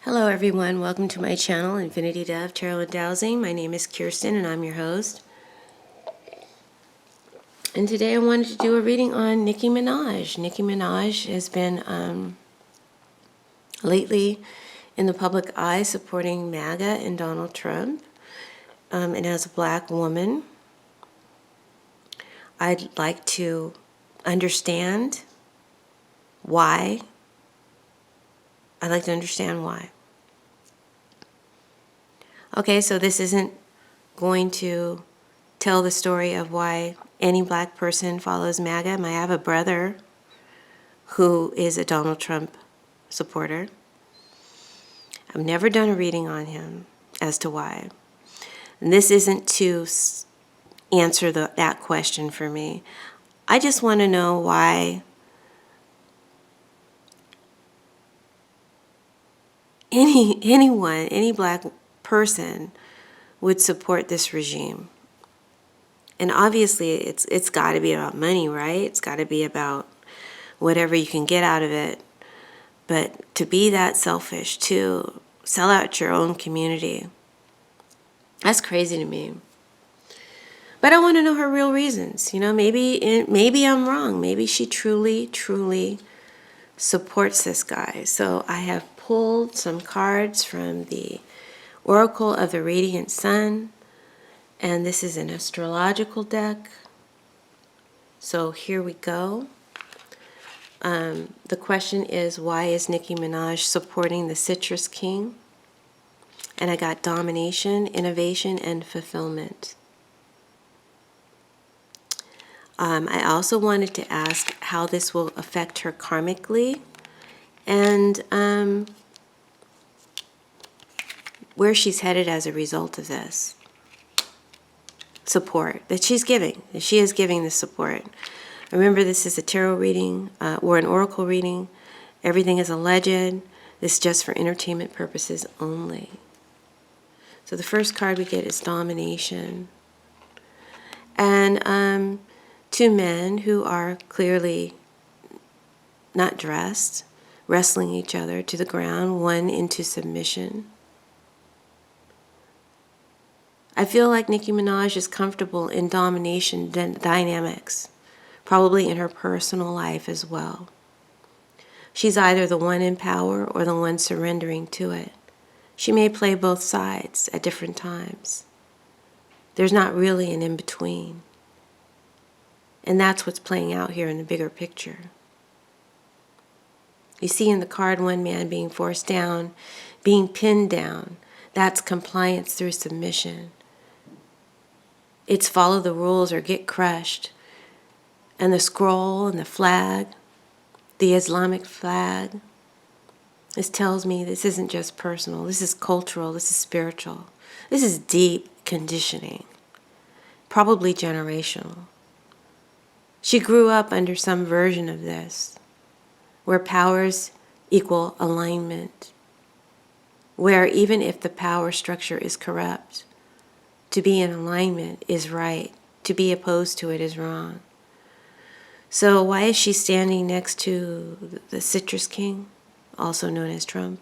Hello everyone, welcome to my channel, Infinity Dove, Tarot and Dowsing. My name is Kirsten and I'm your host. And today I wanted to do a reading on Nicki Minaj. Nicki Minaj has been lately in the public eye supporting MAGA and Donald Trump. And as a black woman, I'd like to understand why. I'd like to understand why. Okay, so this isn't going to tell the story of why any black person follows MAGA. I have a brother who is a Donald Trump supporter. I've never done a reading on him as to why. And this isn't to answer that question for me. I just want to know why any black person would support this regime. And obviously it's got to be about money, right? It's got to be about whatever you can get out of it. But to be that selfish, to sell out your own community, that's crazy to me. But I want to know her real reasons. You know, maybe I'm wrong. Maybe she truly supports this guy. So I have pulled some cards from the Oracle of the Radiant Sun. And this is an astrological deck. So here we go. The question is, why is Nicki Minaj supporting the Citrus King? And I got domination, innovation, and fulfillment. I also wanted to ask how this will affect her karmically and where she's headed as a result of this support that she's giving. That she is giving this support. Remember, this is a tarot reading or an oracle reading. Everything is alleged. This is just for entertainment purposes only. So the first card we get is domination. And two men who are clearly not dressed, wrestling each other to the ground, one into submission. I feel like Nicki Minaj is comfortable in domination dynamics, probably in her personal life as well. She's either the one in power or the one surrendering to it. She may play both sides at different times. There's not really an in-between. And that's what's playing out here in the bigger picture. You see in the card one man being forced down, being pinned down. That's compliance through submission. It's follow the rules or get crushed. And the scroll and the flag, the Islamic flag, this tells me this isn't just personal. This is cultural. This is spiritual. This is deep conditioning, probably generational. She grew up under some version of this, where powers equal alignment, where even if the power structure is corrupt, to be in alignment is right. To be opposed to it is wrong. So why is she standing next to the Citrus King, also known as Trump?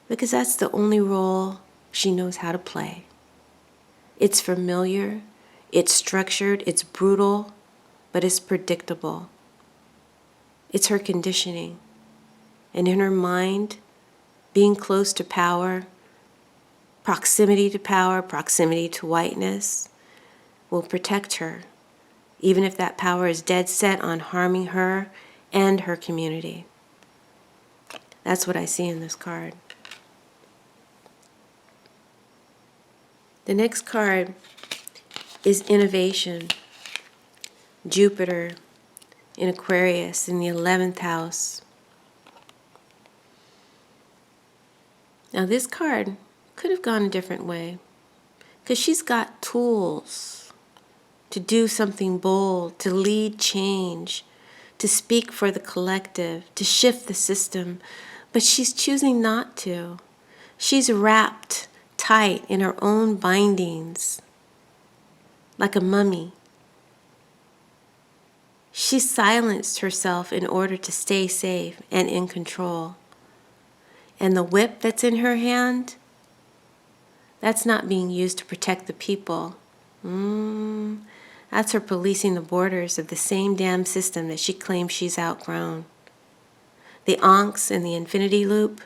Because that's the only role she knows how to play. It's familiar, it's structured, it's brutal, but it's predictable. It's her conditioning. And in her mind, being close to power, proximity to whiteness will protect her, even if that power is dead set on harming her and her community. That's what I see in this card. The next card is innovation. Jupiter in Aquarius in the 11th house. Now this card could have gone a different way, because she's got tools to do something bold, to lead change, to speak for the collective, to shift the system, but she's choosing not to. She's wrapped tight in her own bindings, like a mummy. She silenced herself in order to stay safe and in control. And the whip that's in her hand, that's not being used to protect the people. That's her policing the borders of the same damn system that she claims she's outgrown. The Ankhs and the infinity loop,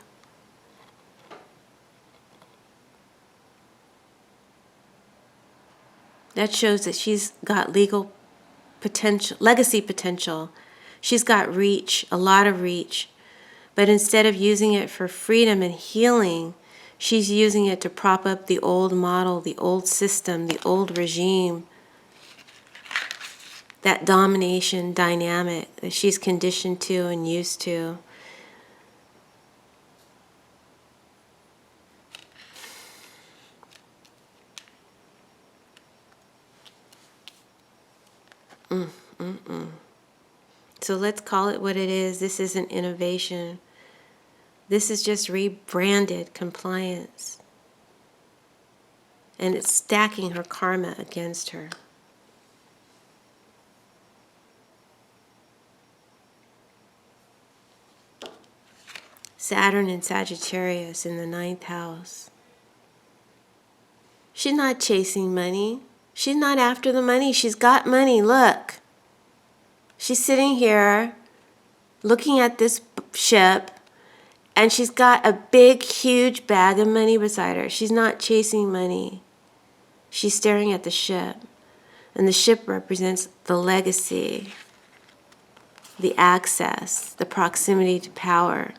that shows that she's got legal potential, legacy potential. She's got reach, a lot of reach. But instead of using it for freedom and healing, she's using it to prop up the old model, the old system, the old regime, that domination dynamic that she's conditioned to and used to. So let's call it what it is. This isn't innovation. This is just rebranded compliance. And it's stacking her karma against her. Saturn and Sagittarius in the 9th house. She's not chasing money. She's not after the money. She's got money. Look. She's sitting here looking at this ship, and she's got a big, huge bag of money beside her. She's not chasing money. She's staring at the ship. And the ship represents the legacy, the access, the proximity to power,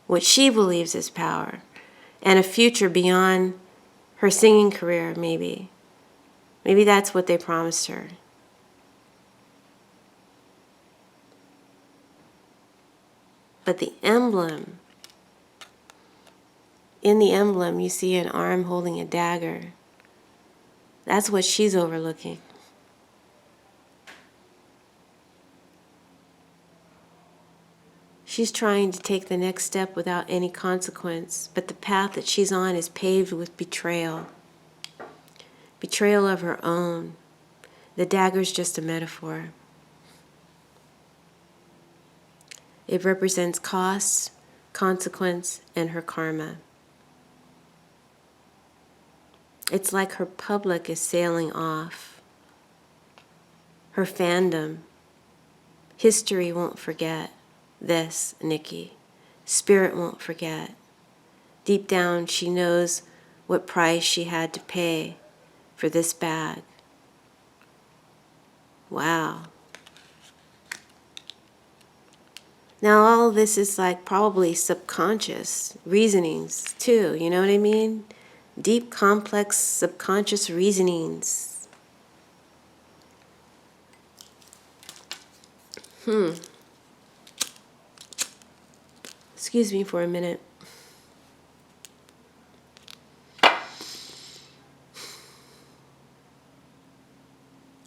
what she believes is power, and a future beyond her singing career, maybe. Maybe that's what they promised her. But the emblem, in the emblem, you see an arm holding a dagger. That's what she's overlooking. She's trying to take the next step without any consequence, but the path that she's on is paved with betrayal. Betrayal of her own. The dagger's just a metaphor. It represents costs, consequence, and her karma. It's like her public is sailing off. Her fandom. History won't forget this, Nikki. Spirit won't forget. Deep down, she knows what price she had to pay for this bag. Wow. Now all this is like probably subconscious reasonings too, you know what I mean? Deep, complex, subconscious reasonings. Excuse me for a minute.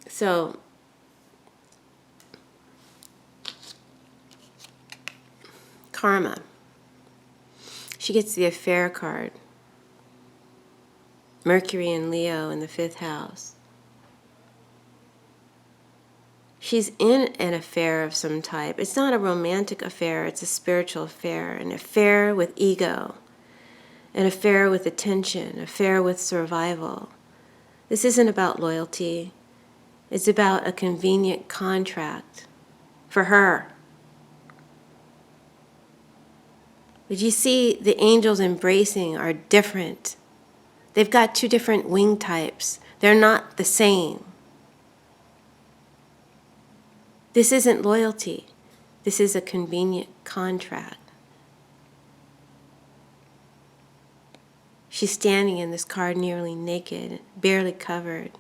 So, karma. She gets the affair card. Mercury and Leo in the 5th house. She's in an affair of some type. It's not a romantic affair, it's a spiritual affair. An affair with ego. An affair with attention. An affair with survival. This isn't about loyalty. It's about a convenient contract for her. But you see, the angels embracing are different. They've got 2 different wing types. They're not the same. This isn't loyalty. This is a convenient contract. She's standing in this card nearly naked, barely covered.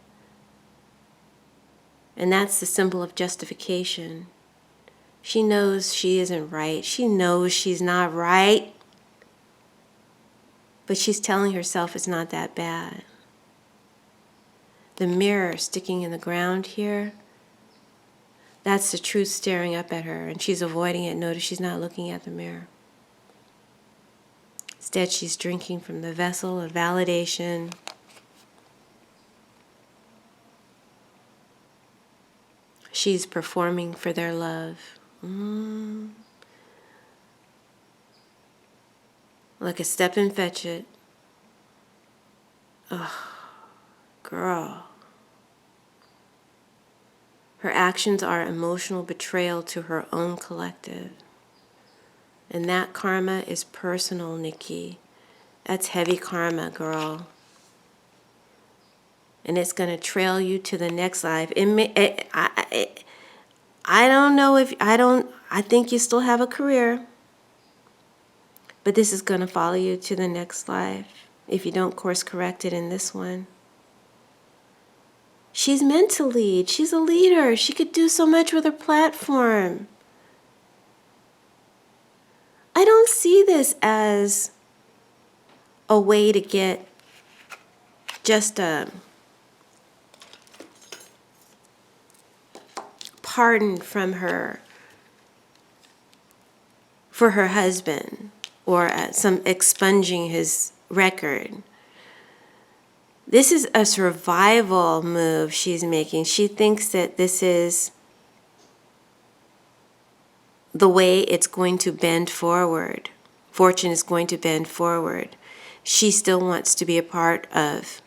And that's the symbol of justification. She knows she isn't right. She knows she's not right. But she's telling herself it's not that bad. The mirror sticking in the ground here, that's the truth staring up at her, and she's avoiding it. Notice she's not looking at the mirror. Instead, she's drinking from the vessel of validation. She's performing for their love. Like a step and fetch it. Ugh, girl. Her actions are emotional betrayal to her own collective. And that karma is personal, Nikki. That's heavy karma, girl. And it's going to trail you to the next life. I don't know if, I think you still have a career. But this is going to follow you to the next life if you don't course correct it in this one. She's meant to lead. She's a leader. She could do so much with her platform. I don't see this as a way to get just a pardon from her for her husband or some expunging his record. This is a survival move she's making. She thinks that this is the way it's going to bend forward. Fortune is going to bend forward. She still wants to be a part of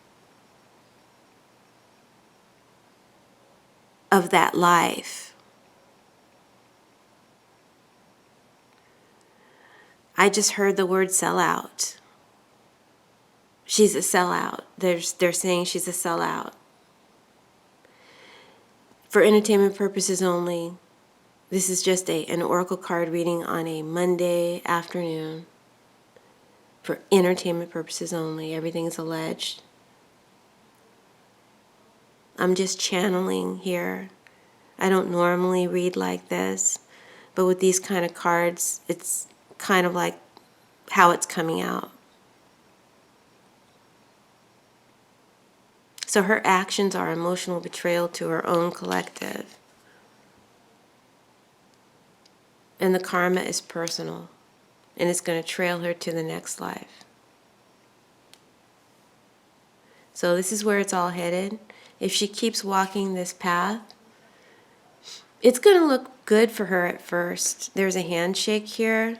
that life. I just heard the word sellout. She's a sellout. They're saying she's a sellout. For entertainment purposes only, this is just an oracle card reading on a Monday afternoon. For entertainment purposes only. Everything is alleged. I'm just channeling here. I don't normally read like this, but with these kind of cards, it's kind of like how it's coming out. So her actions are emotional betrayal to her own collective. And the karma is personal. And it's going to trail her to the next life. So this is where it's all headed. If she keeps walking this path, it's going to look good for her at first. There's a handshake here.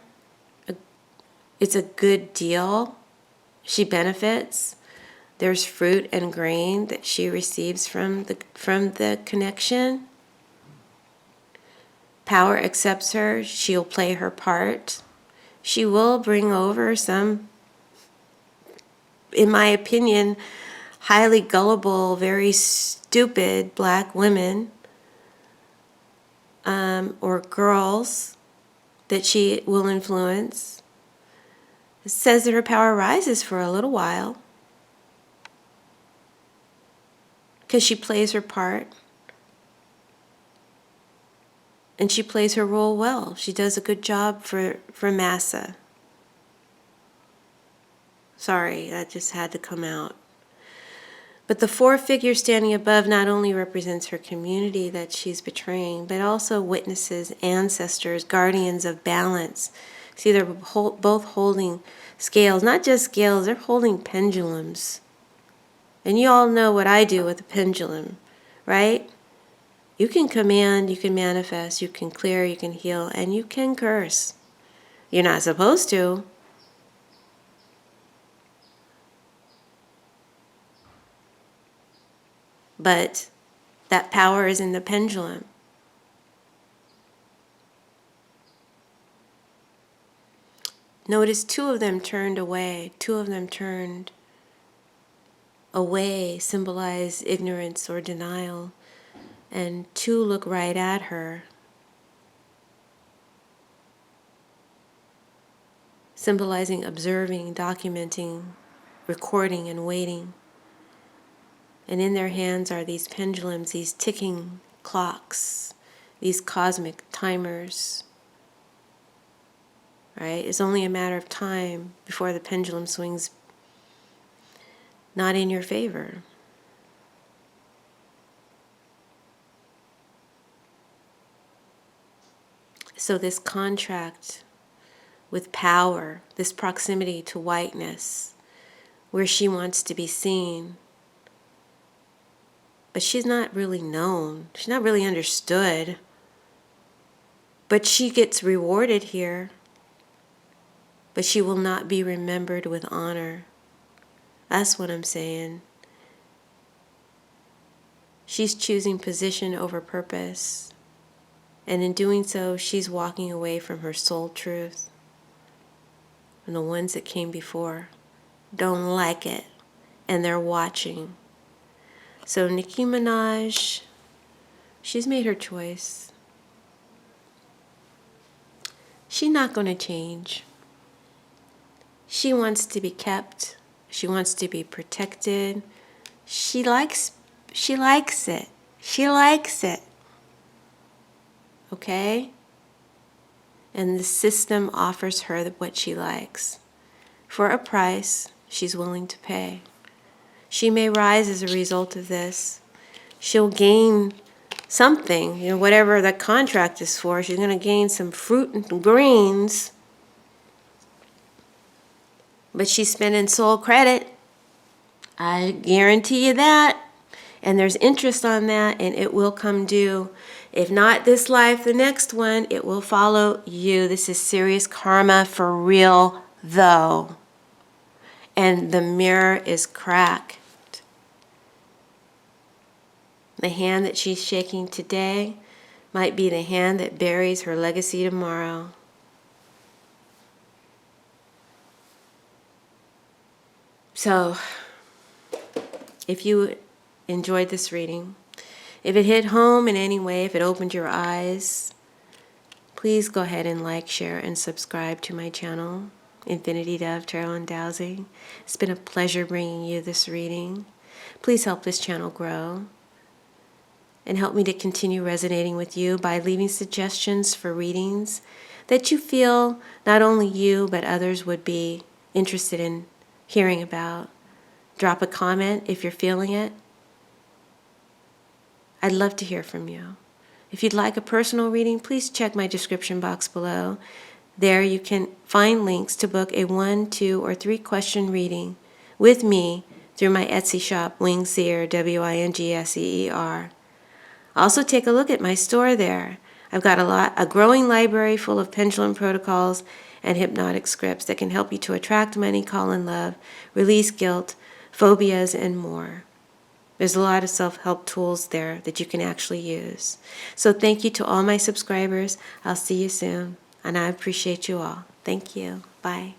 It's a good deal. She benefits. There's fruit and grain that she receives from the connection. Power accepts her. She'll play her part. She will bring over some, in my opinion, highly gullible, very stupid black women or girls that she will influence. It says that her power rises for a little while because she plays her part and she plays her role well. She does a good job for massa. Sorry, that just had to come out. But the four figures standing above not only represents her community that she's betraying, but also witnesses, ancestors, guardians of balance. See, they're both holding scales, not just scales, they're holding pendulums. And you all know what I do with a pendulum, right? You can command, you can manifest, you can clear, you can heal, and you can curse. You're not supposed to. But that power is in the pendulum. Notice two of them turned away. Two of them turned away, symbolize ignorance or denial. And two look right at her, symbolizing observing, documenting, recording, and waiting. And in their hands are these pendulums, these ticking clocks, these cosmic timers. Right? It's only a matter of time before the pendulum swings not in your favor. So this contract with power, this proximity to whiteness, where she wants to be seen, but she's not really known. She's not really understood. But she gets rewarded here. but she will not be remembered with honor. That's what I'm saying. She's choosing position over purpose. And in doing so, she's walking away from her soul truth. And the ones that came before don't like it. And they're watching. So Nicki Minaj, she's made her choice. She's not going to change. She wants to be kept. She wants to be protected. She likes it. She likes it. Okay? And the system offers her what she likes for a price she's willing to pay. She may rise as a result of this. She'll gain something, whatever the contract is for. She's going to gain some fruit and greens. But she's spending soul credit. I guarantee you that. And there's interest on that, and it will come due. If not this life, the next one, it will follow you. This is serious karma for real, though. And the mirror is cracked. The hand that she's shaking today might be the hand that buries her legacy tomorrow. So, if you enjoyed this reading, if it hit home in any way, if it opened your eyes, please go ahead and like, share, and subscribe to my channel, Infinity Dove Tarot and Dowsing. It's been a pleasure bringing you this reading. Please help this channel grow and help me to continue resonating with you by leaving suggestions for readings that you feel not only you but others would be interested in hearing about. Drop a comment if you're feeling it. I'd love to hear from you. If you'd like a personal reading, please check my description box below. There you can find links to book a 1, 2, or 3 question reading with me through my Etsy shop, Wingseer, Wingseer. Also take a look at my store there. I've got a growing library full of pendulum protocols and hypnotic scripts that can help you to attract money, call in love, release guilt, phobias, and more. There's a lot of self-help tools there that you can actually use. So thank you to all my subscribers. I'll see you soon, and I appreciate you all. Thank you. Bye.